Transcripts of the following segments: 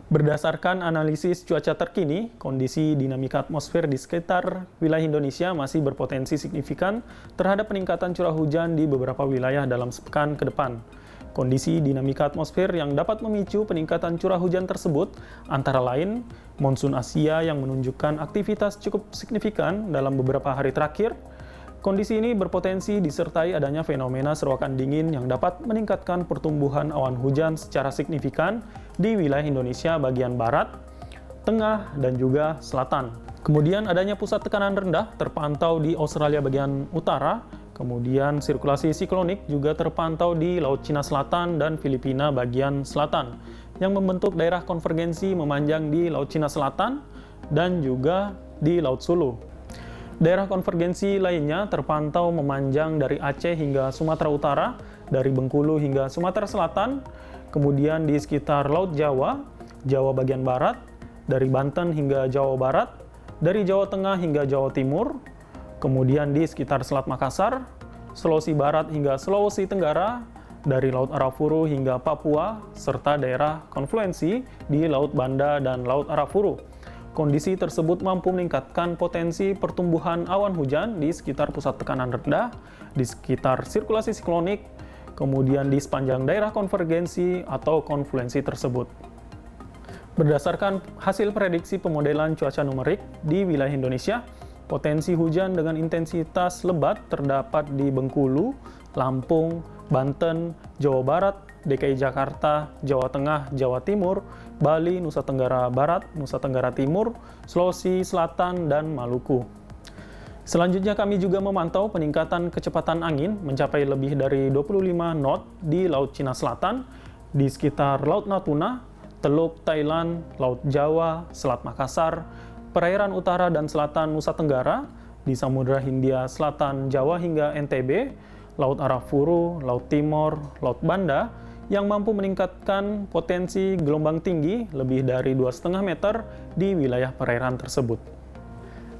Berdasarkan analisis cuaca terkini, kondisi dinamika atmosfer di sekitar wilayah Indonesia masih berpotensi signifikan terhadap peningkatan curah hujan di beberapa wilayah dalam sepekan ke depan. Kondisi dinamika atmosfer yang dapat memicu peningkatan curah hujan tersebut antara lain monsun Asia yang menunjukkan aktivitas cukup signifikan dalam beberapa hari terakhir. Kondisi ini berpotensi disertai adanya fenomena serokan dingin yang dapat meningkatkan pertumbuhan awan hujan secara signifikan di wilayah Indonesia bagian barat, tengah, dan juga selatan. Kemudian adanya pusat tekanan rendah terpantau di Australia bagian utara, kemudian sirkulasi siklonik juga terpantau di Laut Cina Selatan dan Filipina bagian selatan, yang membentuk daerah konvergensi memanjang di Laut Cina Selatan dan juga di Laut Sulu. Daerah konvergensi lainnya terpantau memanjang dari Aceh hingga Sumatera Utara, dari Bengkulu hingga Sumatera Selatan, kemudian di sekitar Laut Jawa, Jawa bagian barat, dari Banten hingga Jawa Barat, dari Jawa Tengah hingga Jawa Timur, kemudian di sekitar Selat Makassar, Sulawesi Barat hingga Sulawesi Tenggara, dari Laut Arafuru hingga Papua, serta daerah konfluensi di Laut Banda dan Laut Arafuru. Kondisi tersebut mampu meningkatkan potensi pertumbuhan awan hujan di sekitar pusat tekanan rendah, di sekitar sirkulasi siklonik, kemudian di sepanjang daerah konvergensi atau konfluensi tersebut. Berdasarkan hasil prediksi pemodelan cuaca numerik di wilayah Indonesia, potensi hujan dengan intensitas lebat terdapat di Bengkulu, Lampung, Banten, Jawa Barat, DKI Jakarta, Jawa Tengah, Jawa Timur, Bali, Nusa Tenggara Barat, Nusa Tenggara Timur, Sulawesi Selatan, dan Maluku. Selanjutnya kami juga memantau peningkatan kecepatan angin mencapai lebih dari 25 knot di Laut Cina Selatan, di sekitar Laut Natuna, Teluk Thailand, Laut Jawa, Selat Makassar, perairan utara dan selatan Nusa Tenggara, di Samudra Hindia Selatan Jawa hingga NTB, Laut Arafuru, Laut Timor, Laut Banda, yang mampu meningkatkan potensi gelombang tinggi lebih dari 2,5 meter di wilayah perairan tersebut.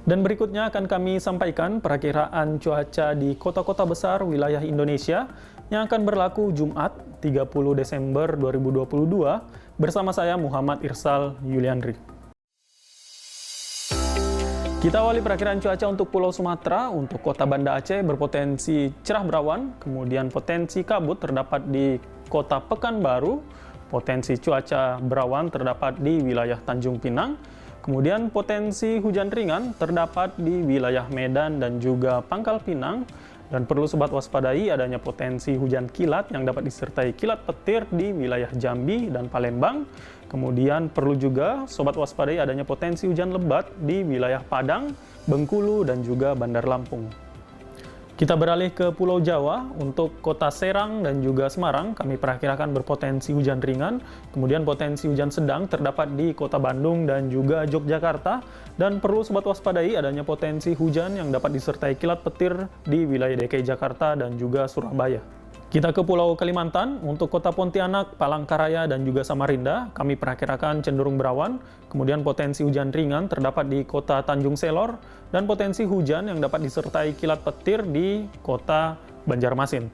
Dan berikutnya akan kami sampaikan perakiraan cuaca di kota-kota besar wilayah Indonesia yang akan berlaku Jumat 30 Desember 2022 bersama saya Muhammad Irsal Yuliandri. Kita awali perakiraan cuaca untuk Pulau Sumatera. Untuk kota Banda Aceh berpotensi cerah berawan, kemudian potensi kabut terdapat di kota Pekanbaru, potensi cuaca berawan terdapat di wilayah Tanjung Pinang, kemudian potensi hujan ringan terdapat di wilayah Medan dan juga Pangkal Pinang, dan perlu sobat waspadai adanya potensi hujan kilat yang dapat disertai kilat petir di wilayah Jambi dan Palembang. Kemudian perlu juga sobat waspadai adanya potensi hujan lebat di wilayah Padang, Bengkulu, dan juga Bandar Lampung. Kita beralih ke Pulau Jawa. Untuk kota Serang dan juga Semarang, kami perakirakan berpotensi hujan ringan, kemudian potensi hujan sedang terdapat di kota Bandung dan juga Yogyakarta, dan perlu sobat waspadai adanya potensi hujan yang dapat disertai kilat petir di wilayah DKI Jakarta dan juga Surabaya. Kita ke Pulau Kalimantan. Untuk kota Pontianak, Palangkaraya, dan juga Samarinda, kami perakirakan cenderung berawan, kemudian potensi hujan ringan terdapat di kota Tanjung Selor, dan potensi hujan yang dapat disertai kilat petir di kota Banjarmasin.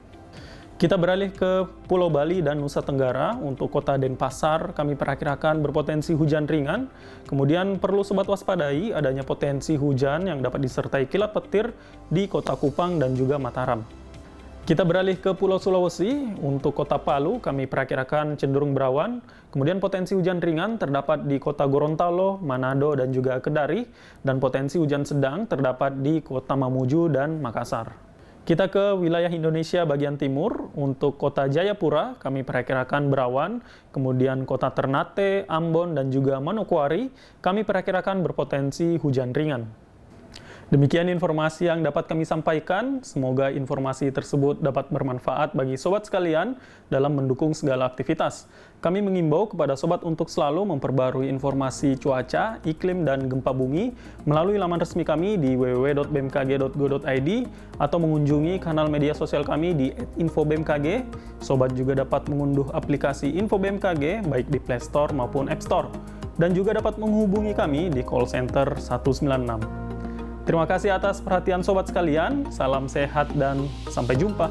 Kita beralih ke Pulau Bali dan Nusa Tenggara. Untuk kota Denpasar, kami perakirakan berpotensi hujan ringan, kemudian perlu sobat waspadai adanya potensi hujan yang dapat disertai kilat petir di kota Kupang dan juga Mataram. Kita beralih ke Pulau Sulawesi. Untuk kota Palu, kami perakirakan cenderung berawan, kemudian potensi hujan ringan terdapat di kota Gorontalo, Manado, dan juga Kedari, dan potensi hujan sedang terdapat di kota Mamuju dan Makassar. Kita ke wilayah Indonesia bagian timur. Untuk kota Jayapura, kami perakirakan berawan, kemudian kota Ternate, Ambon, dan juga Manokwari, kami perakirakan berpotensi hujan ringan. Demikian informasi yang dapat kami sampaikan. Semoga informasi tersebut dapat bermanfaat bagi sobat sekalian dalam mendukung segala aktivitas. Kami mengimbau kepada sobat untuk selalu memperbarui informasi cuaca, iklim, dan gempa bumi melalui laman resmi kami di www.bmkg.go.id atau mengunjungi kanal media sosial kami di @infobmkg. Sobat juga dapat mengunduh aplikasi Info BMKG baik di Play Store maupun App Store, dan juga dapat menghubungi kami di call center 196. Terima kasih atas perhatian sobat sekalian, salam sehat dan sampai jumpa.